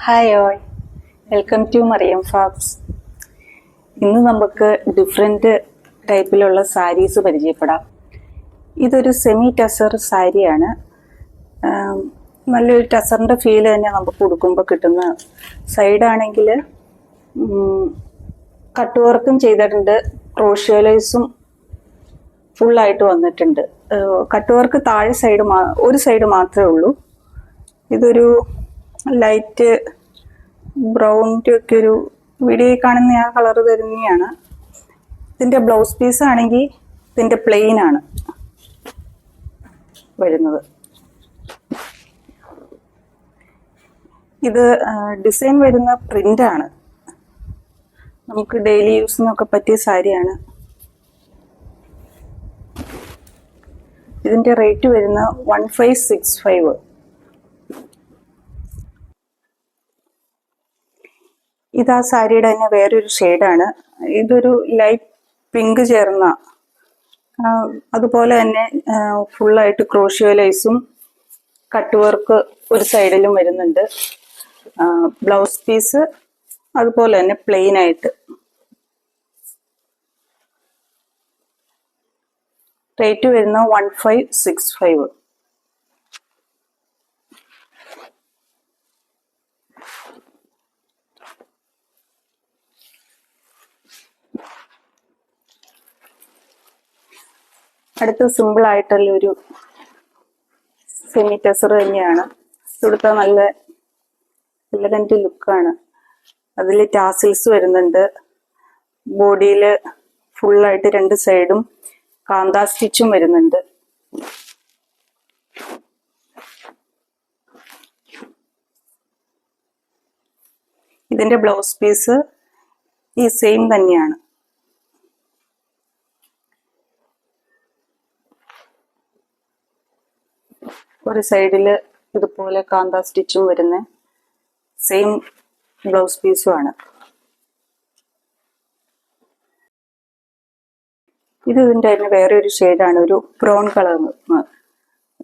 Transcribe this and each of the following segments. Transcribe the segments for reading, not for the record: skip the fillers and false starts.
Hi all, welcome to Mariyam Fabs. ഇന്ന് നമുക്ക് different ടൈപ്പിലുള്ള സാരീസ് പരിചയപ്പെടാം. ഇതൊരു സെമി ടസർ സാരിയാണ്. നല്ലൊരു ടസറിൻ്റെ ഫീൽ തന്നെ നമുക്ക് ഉടുക്കുമ്പോൾ കിട്ടുന്ന. സൈഡാണെങ്കിൽ കട്ട് വർക്കും ചെയ്തിട്ടുണ്ട്, ക്രോഷ്യോലൈസും ഫുള്ളായിട്ട് വന്നിട്ടുണ്ട്. കട്ട് വർക്ക് താഴെ ഒരു സൈഡ് മാത്രമേ ഉള്ളൂ. ഇതൊരു ലൈറ്റ് ബ്രൗണിൻ്റെ ഒക്കെ ഒരു വീഡിയോയിൽ കാണുന്ന ആ കളർ തന്നെയാണ്. ഇതിൻ്റെ ബ്ലൗസ് പീസ് ആണെങ്കിൽ ഇതിൻ്റെ പ്ലെയിൻ ആണ് വരുന്നത്. ഇത് ഡിസൈൻ വരുന്ന പ്രിൻ്റാണ്. നമുക്ക് ഡെയിലി യൂസിനൊക്കെ പറ്റിയ സാരിയാണ്. ഇതിൻ്റെ റേറ്റ് വരുന്ന 1565. ഇത് ആ സാരിയുടെ തന്നെ വേറൊരു ഷെയ്ഡാണ്. ഇതൊരു ലൈറ്റ് പിങ്ക് ചേർന്ന, അതുപോലെ തന്നെ ഫുള്ളായിട്ട് ക്രോഷ്യോലൈസും കട്ട് വർക്ക് ഒരു സൈഡിലും വരുന്നുണ്ട്. ബ്ലൗസ് പീസ് അതുപോലെ തന്നെ പ്ലെയിൻ ആയിട്ട്. റേറ്റ് വരുന്ന 1565. അടുത്ത സിമ്പിൾ ആയിട്ടുള്ള ഒരു സെമി ടസർ തന്നെയാണ്. ഇവിടുത്തെ നല്ല എലഗന്റ് ലുക്കാണ്. അതിൽ ടാസിൽസ് വരുന്നുണ്ട്. ബോഡിയിൽ ഫുള്ളായിട്ട് രണ്ട് സൈഡും കാന്താ സ്റ്റിച്ചും വരുന്നുണ്ട്. ഇതിന്റെ ബ്ലൗസ് പീസ് ഈ സെയിം തന്നെയാണ്. ഒരു സൈഡിൽ ഇതുപോലെ കാന്താ സ്റ്റിച്ചും വരുന്ന സെയിം ബ്ലൗസ് പീസും ആണ്. ഇതിൻ്റെ തന്നെ വേറെ ഒരു ഷെയ്ഡാണ്, ഒരു ബ്രൗൺ കളർ.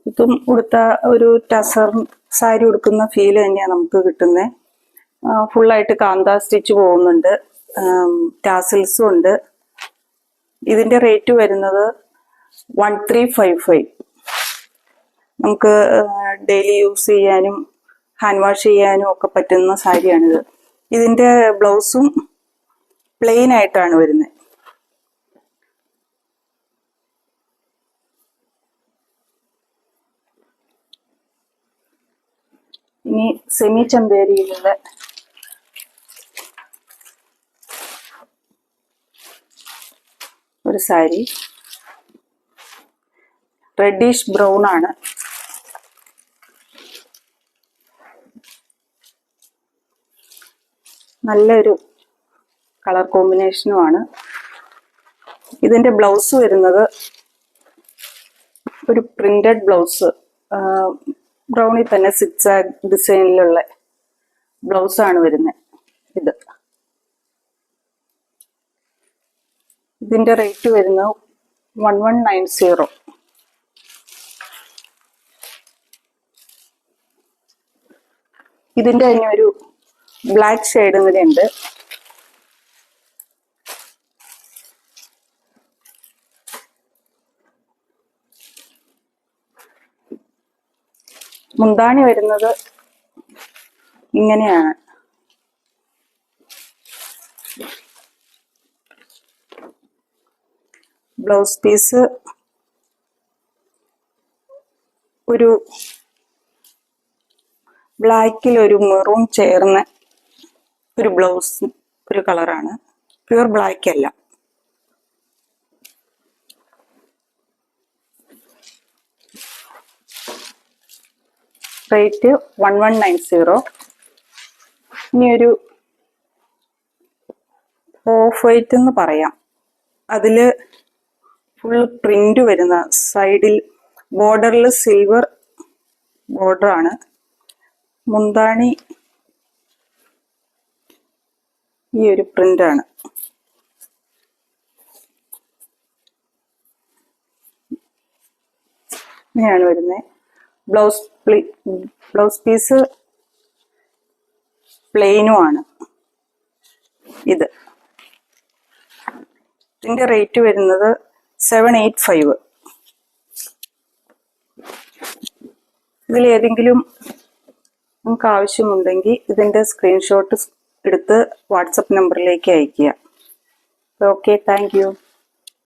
ഇതും ഉടുത്ത ഒരു ടസർ സാരി ഉടുക്കുന്ന ഫീല് തന്നെയാണ് നമുക്ക് കിട്ടുന്നത്. ഫുള്ളായിട്ട് കാന്താ സ്റ്റിച്ച് പോകുന്നുണ്ട്, ടാസിൽസും ഉണ്ട്. ഇതിൻ്റെ റേറ്റ് വരുന്നത് 1355. നമുക്ക് ഡെയിലി യൂസ് ചെയ്യാനും ഹാൻഡ് വാഷ് ചെയ്യാനും ഒക്കെ പറ്റുന്ന സാരിയാണിത്. ഇതിൻ്റെ ബ്ലൗസും പ്ലെയിൻ ആയിട്ടാണ് വരുന്നത്. ഇനി സെമി ചന്തേരിയിലുള്ള ഒരു സാരി, റെഡിഷ് ബ്രൗൺ ആണ്. നല്ലൊരു കളർ കോമ്പിനേഷനുമാണ്. ഇതിൻ്റെ ബ്ലൗസ് വരുന്നത് ഒരു പ്രിന്റഡ് ബ്ലൗസ്, ബ്രൗണിൽ തന്നെ സിക്സാഗ് ഡിസൈനിലുള്ള ബ്ലൗസാണ് വരുന്നത്. ഇതിൻ്റെ റേറ്റ് വരുന്നത് 1190. ഇതിൻ്റെ തന്നെ ഒരു ബ്ലാക്ക് ഷെയ്ഡും കൂടെ ഉണ്ട്. മുന്താണി വരുന്നത് ഇങ്ങനെയാണ്. ബ്ലൗസ് പീസ് ഒരു ബ്ലാക്കിൽ ഒരു മെറൂൺ ചേർന്ന ഒരു ബ്ലൗസ്, ഒരു കളറാണ്. പ്യുവർ ബ്ലാക്ക് അല്ല. റേറ്റ് 1190. ഇനി ഒരു ഓഫ് വൈറ്റ് എന്ന് പറയാം. അതില് ഫുൾ പ്രിന്റ് വരുന്ന, സൈഡിൽ ബോർഡറിൽ സിൽവർ ബോർഡർ ആണ്. മുന്താണി ഈ ഒരു പ്രിന്റാണ്. ഇങ്ങനെയാണ് വരുന്നത്. ബ്ലൗസ് പീസ് പ്ലെയിനും ആണ് ഇത്. ഇതിന്റെ റേറ്റ് വരുന്നത് 785. ഇതിൽ ഏതെങ്കിലും നിങ്ങൾക്ക് ആവശ്യമുണ്ടെങ്കിൽ ഇതിന്റെ സ്ക്രീൻഷോട്ട് എടുത്ത് വാട്സപ്പ് നമ്പറിലേക്ക് അയയ്ക്കുക. Okay, thank you.